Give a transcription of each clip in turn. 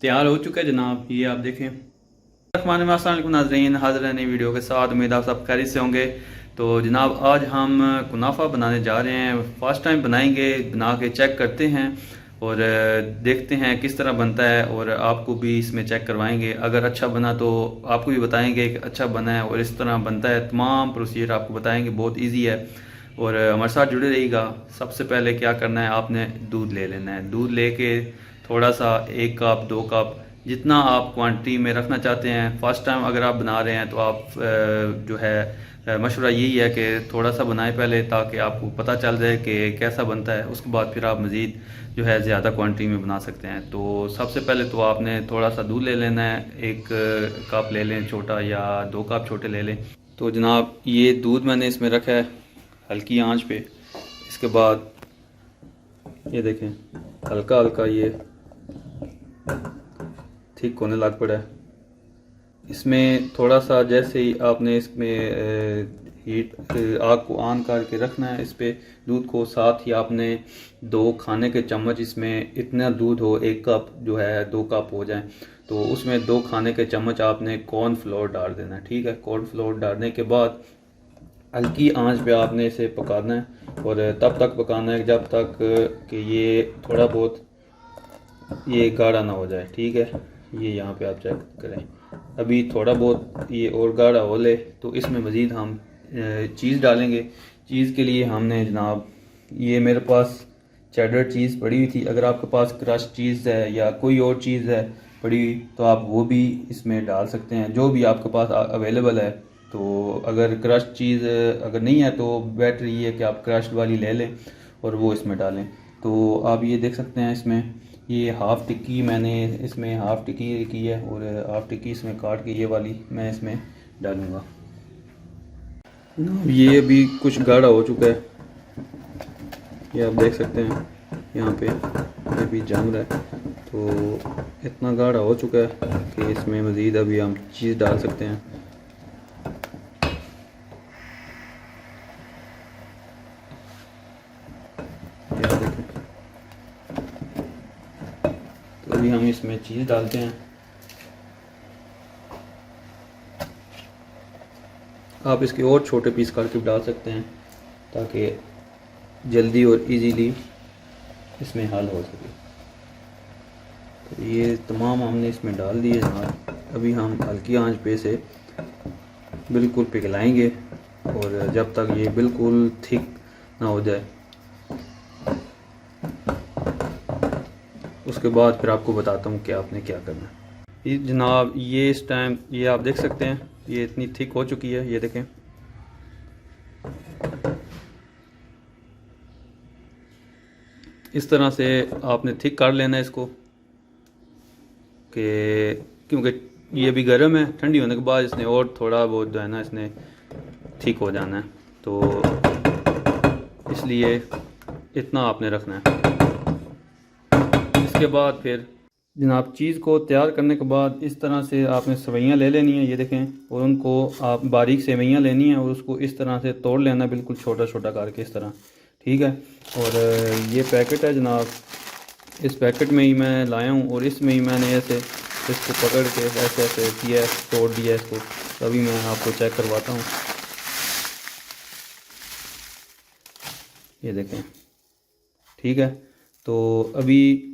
तैयार हो चुका है जनाब। ये आप देखें। अस्सलामुअलैकुम नाज़रीन, हाज़िर है नई वीडियो के साथ। उम्मीद आप सब खैरियत से होंगे। तो जनाब आज हम कुनाफा बनाने जा रहे हैं। फर्स्ट टाइम बनाएंगे, बना के चेक करते हैं और देखते हैं किस तरह बनता है और आपको भी इसमें चेक करवाएंगे। अगर अच्छा बना तो आपको भी बताएंगे कि अच्छा बना है और इस तरह बनता है। तमाम प्रोसीजर आपको बताएंगे, बहुत ईजी है और हमारे साथ जुड़े रहिएगा। सबसे पहले क्या करना है, आपने दूध ले लेना है। दूध लेके थोड़ा सा 1 कप 2 कप जितना आप क्वांटिटी में रखना चाहते हैं। फर्स्ट टाइम अगर आप बना रहे हैं तो आप जो है मशवरा यही है कि थोड़ा सा बनाएं पहले, ताकि आपको पता चल जाए कि कैसा बनता है। उसके बाद फिर आप मज़ीद जो है ज़्यादा क्वांटिटी में बना सकते हैं। तो सबसे पहले तो आपने थोड़ा सा दूध ले लेना है। 1 कप ले लें छोटा, या 2 कप छोटे ले लें। तो जनाब ये दूध मैंने इसमें रखा है हल्की आंच पे। इसके बाद ये देखें हल्का हल्का ये ठीक होने लग पड़ा है। इसमें थोड़ा सा जैसे ही आपने इसमें हीट आग को ऑन करके रखना है इस पे दूध को। साथ ही आपने 2 खाने के चम्मच, इसमें इतना दूध हो 1 कप जो है 2 कप हो जाए, तो उसमें 2 खाने के चम्मच आपने कॉर्नफ्लोर डाल देना है। ठीक है, कॉर्नफ्लोर डालने के बाद हल्की आंच पे आपने इसे पकाना है और तब तक पकाना है जब तक कि ये थोड़ा बहुत ये गाढ़ा ना हो जाए। ठीक है, ये यहाँ पे आप चेक करें। अभी थोड़ा बहुत ये और गाढ़ा हो ले तो इसमें मज़ीद हम चीज़ डालेंगे। चीज़ के लिए हमने जनाब ये मेरे पास चेडर चीज़ पड़ी हुई थी। अगर आपके पास क्रश चीज़ है या कोई और चीज़ है पड़ी हुई तो आप वो भी इसमें डाल सकते हैं, जो भी आपके पास अवेलेबल है। तो अगर क्रश चीज़ अगर नहीं है तो बेटर ये है कि आप क्रश वाली ले लें और वो इसमें डालें। तो आप ये देख सकते हैं इसमें ये हाफ़ टिक्की मैंने इसमें हाफ़ टिक्की की है और हाफ़ टिक्की इसमें काट के ये वाली मैं इसमें डालूँगा। ये अभी कुछ गाढ़ा हो चुका है, ये आप देख सकते हैं यहाँ पे ये भी जम रहा है। तो इतना गाढ़ा हो चुका है कि इसमें मज़ीद अभी हम चीज़ डाल सकते हैं। ये देखें, तो अभी हम इसमें चीज़ डालते हैं। आप इसके और छोटे पीस करके भी डाल सकते हैं ताकि जल्दी और इजीली इसमें हल हो सके। तो ये तमाम हमने इसमें डाल दिए जनाब। अभी हम हल्की आंच पे से बिल्कुल पिघलाएंगे और जब तक ये बिल्कुल थिक ना हो जाए, उसके बाद फिर आपको बताता हूँ कि आपने क्या करना है। ये जनाब ये इस टाइम ये आप देख सकते हैं ये इतनी थिक हो चुकी है। ये देखें, इस तरह से आपने थिक कर लेना है इसको कि क्योंकि ये भी गर्म है, ठंडी होने के बाद इसने और थोड़ा बहुत जो है ना इसने थिक हो जाना है। तो इसलिए इतना आपने रखना है। इसके बाद फिर जनाब चीज़ को तैयार करने के बाद इस तरह से आपने सेवइयाँ ले लेनी है। ये देखें, और उनको आप बारीक सेवइयाँ लेनी है और उसको इस तरह से तोड़ लेना बिल्कुल छोटा छोटा करके इस तरह। ठीक है, और ये पैकेट है जनाब, इस पैकेट में ही मैं लाया हूँ और इसमें ही मैंने ऐसे इसको पकड़ के ऐसे ऐसे किया, तोड़ दिया इसको। तो अभी मैं आपको चेक करवाता हूँ। ये देखें, ठीक है। तो अभी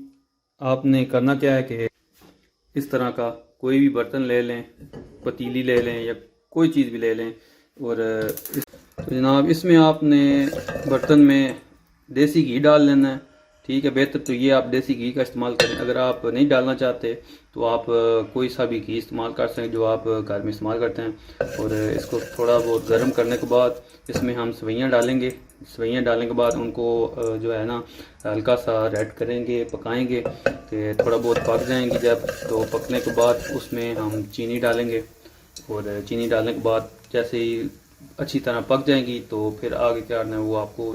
आपने करना क्या है कि इस तरह का कोई भी बर्तन ले लें, पतीली ले लें या कोई चीज़ भी ले लें और तो जनाब इसमें आपने बर्तन में देसी घी डाल लेना है। ठीक है, बेहतर तो ये आप देसी घी का इस्तेमाल करें। अगर आप नहीं डालना चाहते तो आप कोई सा भी घी इस्तेमाल कर सकते हैं जो आप घर में इस्तेमाल करते हैं। और इसको थोड़ा बहुत गर्म करने के बाद इसमें हम सेवइयाँ डालेंगे। सेवइयाँ डालने के बाद उनको जो है ना हल्का सा रेड करेंगे, पकाएंगे कि थोड़ा बहुत पक जाएंगी। जब तो पकने के बाद उसमें हम चीनी डालेंगे और चीनी डालने के बाद जैसे ही अच्छी तरह पक जाएंगी तो फिर आगे क्या करना है वो आपको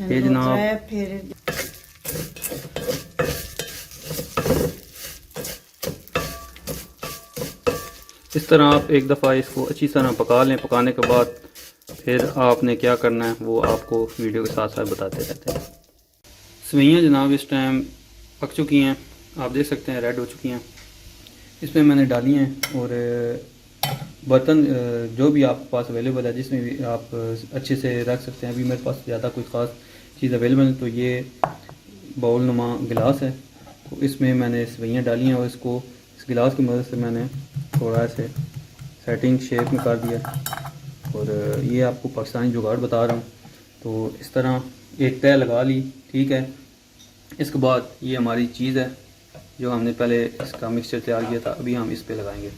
ये जनाब फिर इस तरह आप एक दफ़ा इसको अच्छी तरह पका लें। पकाने के बाद फिर आपने क्या करना है वो आपको वीडियो के साथ साथ बताते रहते हैं। सेवइयाँ जनाब इस टाइम पक चुकी हैं, आप देख सकते हैं रेड हो चुकी हैं। इसमें मैंने डाली हैं और बर्तन जो भी आपके पास अवेलेबल है जिसमें भी आप अच्छे से रख सकते हैं। अभी मेरे पास ज़्यादा कोई ख़ास चीज़ अवेलेबल है तो ये बाउल नुमा गिलास है, तो इसमें मैंने सेवइयाँ डाली हैं और इसको इस गिलास की मदद से मैंने थोड़ा से सेटिंग शेप में कर दिया। और ये आपको पाकिस्तानी जुगाड़ बता रहा हूँ। तो इस तरह एक तय लगा ली, ठीक है। इसके बाद ये हमारी चीज़ है जो हमने पहले इसका मिक्सचर तैयार किया था, अभी हम इस पे लगाएंगे।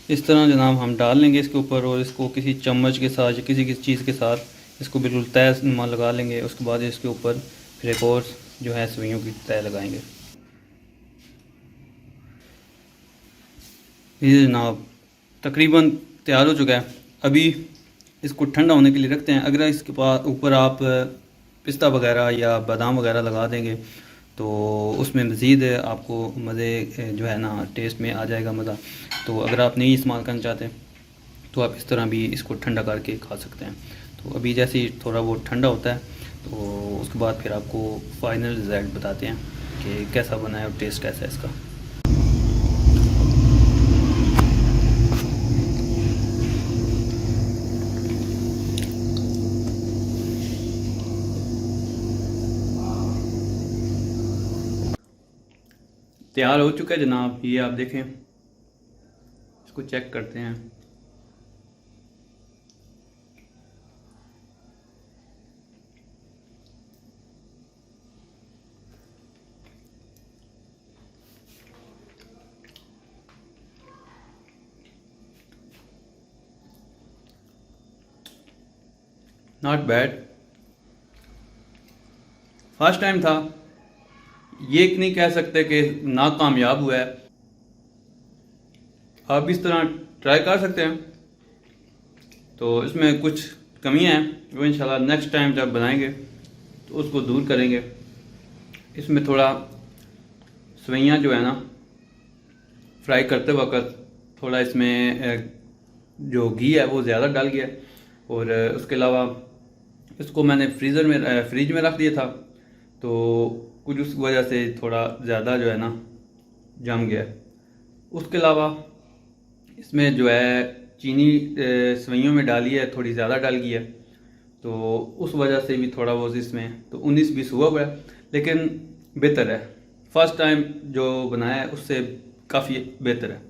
इस तरह जनाब हम डाल लेंगे इसके ऊपर और इसको किसी चम्मच के साथ या किसी चीज़ के साथ इसको बिल्कुल तय लगा लेंगे। उसके बाद इसके ऊपर फिर एक और जो है सेवइयों की तय लगाएंगे। ये जनाब तकरीबन तैयार हो चुका है। अभी इसको ठंडा होने के लिए रखते हैं। अगर इसके पास ऊपर आप पिस्ता वगैरह या बादाम वगैरह लगा देंगे तो उसमें मज़ीद आपको मज़े जो है ना टेस्ट में आ जाएगा मज़ा। तो अगर आप नहीं इस्तेमाल करना चाहते तो आप इस तरह भी इसको ठंडा करके खा सकते हैं। तो अभी जैसे ही थोड़ा वो ठंडा होता है तो उसके बाद फिर आपको फाइनल रिज़ल्ट बताते हैं कि कैसा बना है और टेस्ट कैसा है इसका। तैयार हो चुका है जनाब, ये आप देखें, इसको चेक करते हैं। नॉट बैड, फर्स्ट टाइम था, ये नहीं कह सकते कि नाकामयाब हुआ है। आप इस तरह ट्राई कर सकते हैं। तो इसमें कुछ कमियां हैं वो इंशाल्लाह नेक्स्ट टाइम जब बनाएंगे तो उसको दूर करेंगे। इसमें थोड़ा सेवइयाँ जो है ना फ्राई करते वक्त थोड़ा इसमें जो घी है वो ज़्यादा डाल गया और उसके अलावा इसको मैंने फ्रिज में रख दिया था तो कुछ उस वजह से थोड़ा ज़्यादा जो है ना जम गया। उसके अलावा इसमें जो है चीनी सेवइयों में डाली है, थोड़ी ज़्यादा डाल गई है, तो उस वजह से भी थोड़ा वो इसमें तो 19-20 हुआ है, लेकिन बेहतर है। फर्स्ट टाइम जो बनाया है उससे काफ़ी बेहतर है।